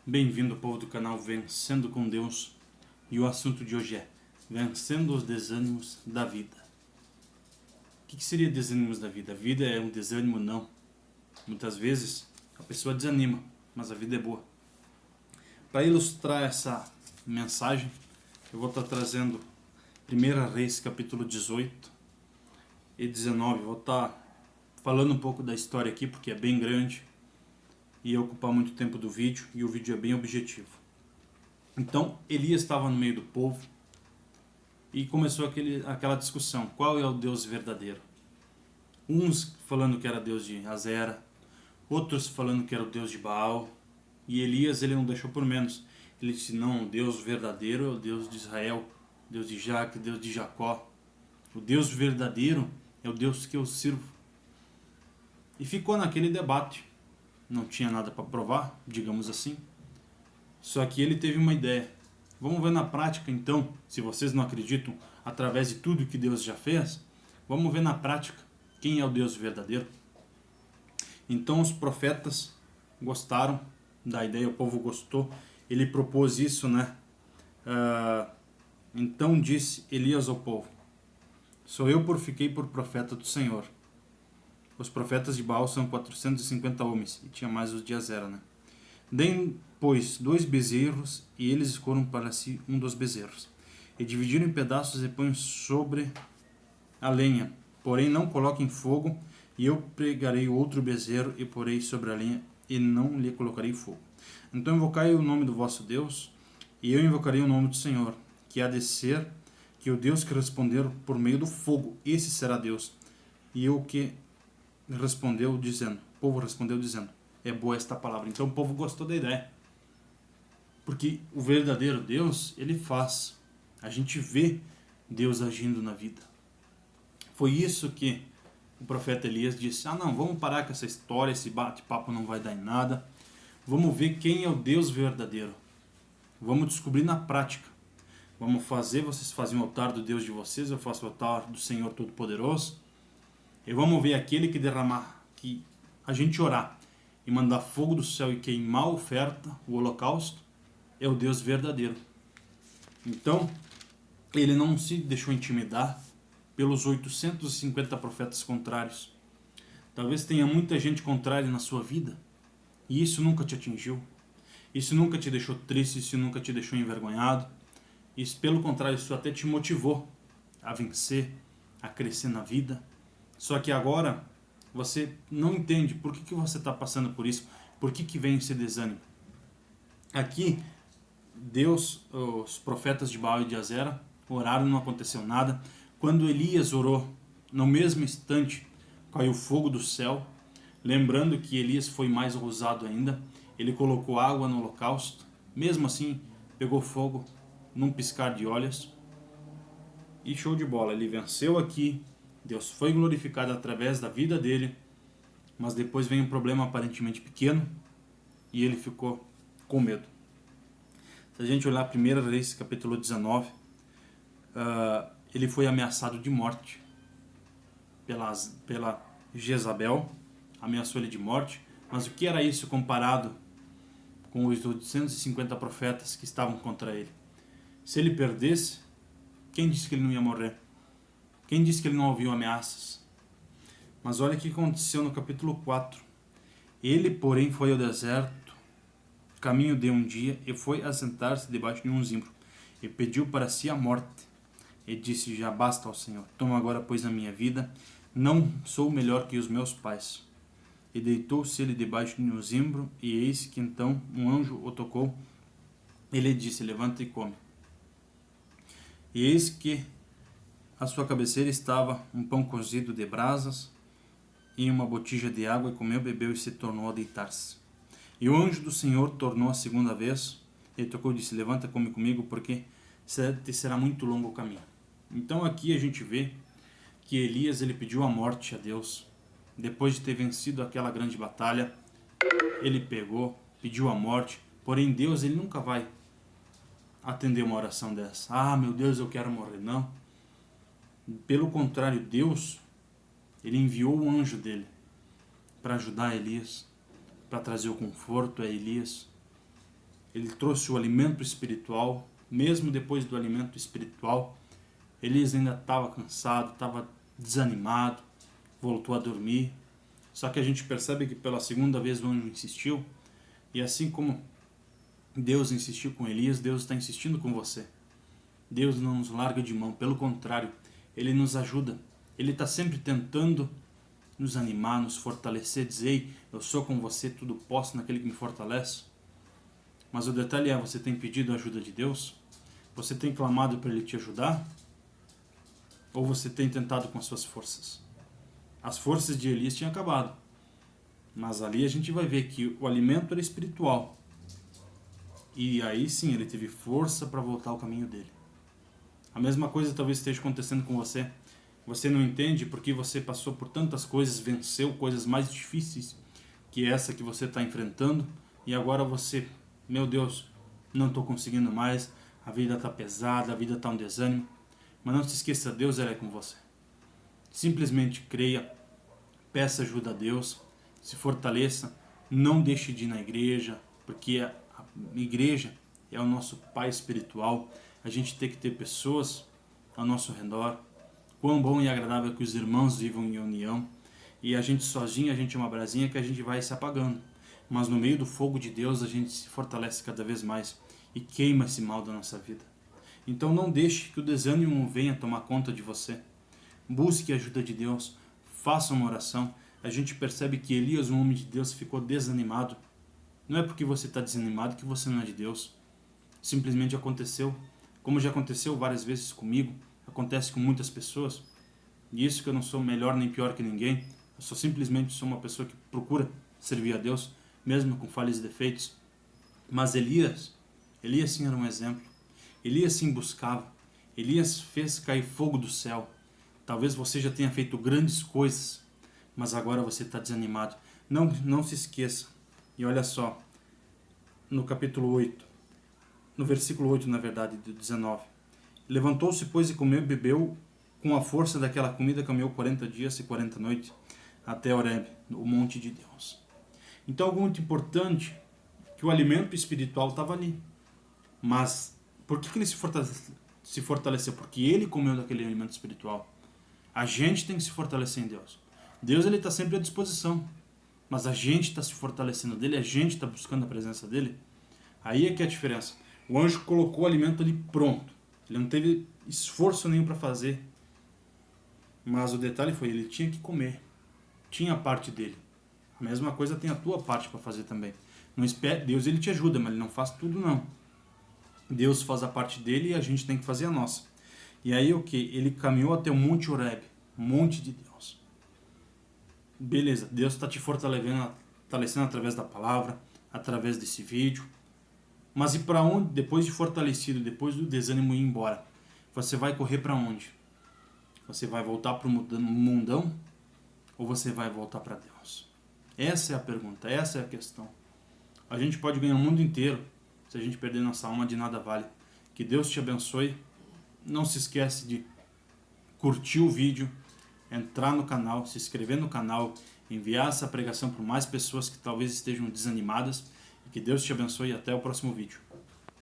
Bem-vindo, povo do canal Vencendo com Deus, e o assunto de hoje é Vencendo os desânimos da vida. O que seria desânimos da vida? A vida é um desânimo? Não. Muitas vezes a pessoa desanima, mas a vida é boa. Para ilustrar essa mensagem, eu vou estar trazendo 1 Reis capítulo 18 e 19. Vou estar falando um pouco da história aqui, porque é bem grande e ia ocupar muito tempo do vídeo, e o vídeo é bem objetivo. Então Elias estava no meio do povo e começou aquela discussão: qual é o Deus verdadeiro? Uns falando que era Deus de Azera, outros falando que era o Deus de Baal, e Elias ele não deixou por menos. Ele disse: não, o Deus verdadeiro é o Deus de Israel, Deus de Jaque, Deus de Jacó. O Deus verdadeiro é o Deus que eu sirvo. E ficou naquele debate. Não tinha nada para provar, digamos assim. Só que ele teve uma ideia. Vamos ver na prática então, se vocês não acreditam, através de tudo que Deus já fez, vamos ver na prática quem é o Deus verdadeiro. Então os profetas gostaram da ideia, o povo gostou. Ele propôs isso, né? Então disse Elias ao povo: sou eu fiquei por profeta do Senhor. Os profetas de Baal são 450 homens, e tinha mais os de Azera, né? Deem, pois, 2 bezerros, e eles escolham para si um dos bezerros, e dividiram em pedaços e põem sobre a lenha, porém não coloquem fogo, e eu pregarei outro bezerro e porei sobre a lenha, e não lhe colocarei fogo. Então invocai o nome do vosso Deus, e eu invocarei o nome do Senhor, que há de ser, que o Deus que responder por meio do fogo, esse será Deus. E o que respondeu dizendo, o povo respondeu dizendo: é boa esta palavra. Então o povo gostou da ideia, porque o verdadeiro Deus, ele faz. A gente vê Deus agindo na vida. Foi isso que o profeta Elias disse: não, vamos parar com essa história, esse bate-papo não vai dar em nada. Vamos ver quem é o Deus verdadeiro. Vamos descobrir na prática. Vamos fazer, vocês fazem o altar do Deus de vocês, eu faço o altar do Senhor Todo-Poderoso. E vamos ver aquele que derramar, que a gente orar e mandar fogo do céu e queimar a oferta, o holocausto, é o Deus verdadeiro. Então, ele não se deixou intimidar pelos 850 profetas contrários. Talvez tenha muita gente contrária na sua vida, e isso nunca te atingiu. Isso nunca te deixou triste, isso nunca te deixou envergonhado. Isso, pelo contrário, isso até te motivou a vencer, a crescer na vida. Só que agora você não entende por que você está passando por isso, por que vem esse desânimo. Aqui, Deus, os profetas de Baal e de Azera oraram, não aconteceu nada. Quando Elias orou, no mesmo instante caiu fogo do céu. Lembrando que Elias foi mais ousado ainda, ele colocou água no holocausto, mesmo assim pegou fogo num piscar de olhos. E show de bola, ele venceu aqui. Deus foi glorificado através da vida dele, mas depois vem um problema aparentemente pequeno e ele ficou com medo. Se a gente olhar 1 Reis capítulo 19, ele foi ameaçado de morte pela Jezabel, ameaçou ele de morte, mas o que era isso comparado com os 850 profetas que estavam contra ele? Se ele perdesse, quem disse que ele não ia morrer? Quem disse que ele não ouviu ameaças? Mas olha o que aconteceu no capítulo 4. Ele, porém, foi ao deserto, caminho de um dia, e foi assentar-se debaixo de um zimbro, e pediu para si a morte. E disse: já basta, ó Senhor, toma agora, pois, a minha vida, não sou melhor que os meus pais. E deitou-se ele debaixo de um zimbro, e eis que então um anjo o tocou. Ele disse: levanta e come. E eis que à sua cabeceira estava um pão cozido de brasas e uma botija de água, e comeu, bebeu e se tornou a deitar-se. E o anjo do Senhor tornou a segunda vez, ele tocou e disse: levanta, come comigo, porque te será muito longo o caminho. Então aqui a gente vê que Elias ele pediu a morte a Deus. Depois de ter vencido aquela grande batalha, ele pediu a morte, porém Deus ele nunca vai atender uma oração dessa. Meu Deus, eu quero morrer. Não. Pelo contrário, Deus, ele enviou o anjo dele para ajudar Elias, para trazer o conforto a Elias. ele trouxe o alimento espiritual. Mesmo depois do alimento espiritual, Elias ainda estava cansado, estava desanimado, voltou a dormir. Só que a gente percebe que pela segunda vez o anjo insistiu, e assim como Deus insistiu com Elias, Deus está insistindo com você. Deus não nos larga de mão, pelo contrário, Ele nos ajuda. Ele está sempre tentando nos animar, nos fortalecer, dizer: ei, eu sou com você, tudo posso naquele que me fortalece. Mas o detalhe é, você tem pedido a ajuda de Deus? Você tem clamado para Ele te ajudar? Ou você tem tentado com as suas forças? As forças de Elias tinham acabado. Mas ali a gente vai ver que o alimento era espiritual. E aí sim ele teve força para voltar ao caminho dele. A mesma coisa talvez esteja acontecendo com você. Você não entende porque você passou por tantas coisas, venceu coisas mais difíceis que essa que você está enfrentando. E agora você, meu Deus, não estou conseguindo mais. A vida está pesada, a vida está um desânimo. Mas não se esqueça, Deus é com você. Simplesmente creia, peça ajuda a Deus, se fortaleça, não deixe de ir na igreja, porque a igreja é o nosso pai espiritual. A gente tem que ter pessoas ao nosso redor. Quão bom e agradável é que os irmãos vivam em união. E a gente sozinho, a gente é uma brasinha que a gente vai se apagando. Mas no meio do fogo de Deus a gente se fortalece cada vez mais e queima esse mal da nossa vida. Então não deixe que o desânimo venha tomar conta de você. Busque a ajuda de Deus, faça uma oração. A gente percebe que Elias, um homem de Deus, ficou desanimado. Não é porque você está desanimado que você não é de Deus. Simplesmente aconteceu. Como já aconteceu várias vezes comigo, acontece com muitas pessoas. E isso que eu não sou melhor nem pior que ninguém. Eu só simplesmente sou uma pessoa que procura servir a Deus, mesmo com falhas e defeitos. Mas Elias sim era um exemplo. Elias sim buscava. Elias fez cair fogo do céu. Talvez você já tenha feito grandes coisas, mas agora você está desanimado. Não se esqueça. E olha só, no capítulo 8, no versículo 8, na verdade, do 19. Levantou-se, pois, e comeu e bebeu. Com a força daquela comida, caminhou 40 dias e 40 noites até Horebe, o monte de Deus. Então, algo muito importante, que o alimento espiritual estava ali. Mas por que ele se fortaleceu? Porque ele comeu daquele alimento espiritual. A gente tem que se fortalecer em Deus. Deus está sempre à disposição. Mas a gente está se fortalecendo dele, a gente está buscando a presença dele. Aí é que é a diferença. O anjo colocou o alimento ali pronto. Ele não teve esforço nenhum para fazer. Mas o detalhe foi, ele tinha que comer. Tinha a parte dele. A mesma coisa tem a tua parte para fazer também. Não espere, Deus ele te ajuda, mas ele não faz tudo não. Deus faz a parte dele e a gente tem que fazer a nossa. E aí o que? Ele caminhou até o Monte Horebe, monte de Deus. Beleza, Deus está te fortalecendo através da palavra, através desse vídeo. Mas e para onde, depois de fortalecido, depois do desânimo ir embora, você vai correr para onde? Você vai voltar para o mundão? Ou você vai voltar para Deus? Essa é a pergunta, essa é a questão. A gente pode ganhar o mundo inteiro, se a gente perder nossa alma, de nada vale. Que Deus te abençoe. Não se esquece de curtir o vídeo, entrar no canal, se inscrever no canal, enviar essa pregação para mais pessoas que talvez estejam desanimadas. E que Deus te abençoe e até o próximo vídeo.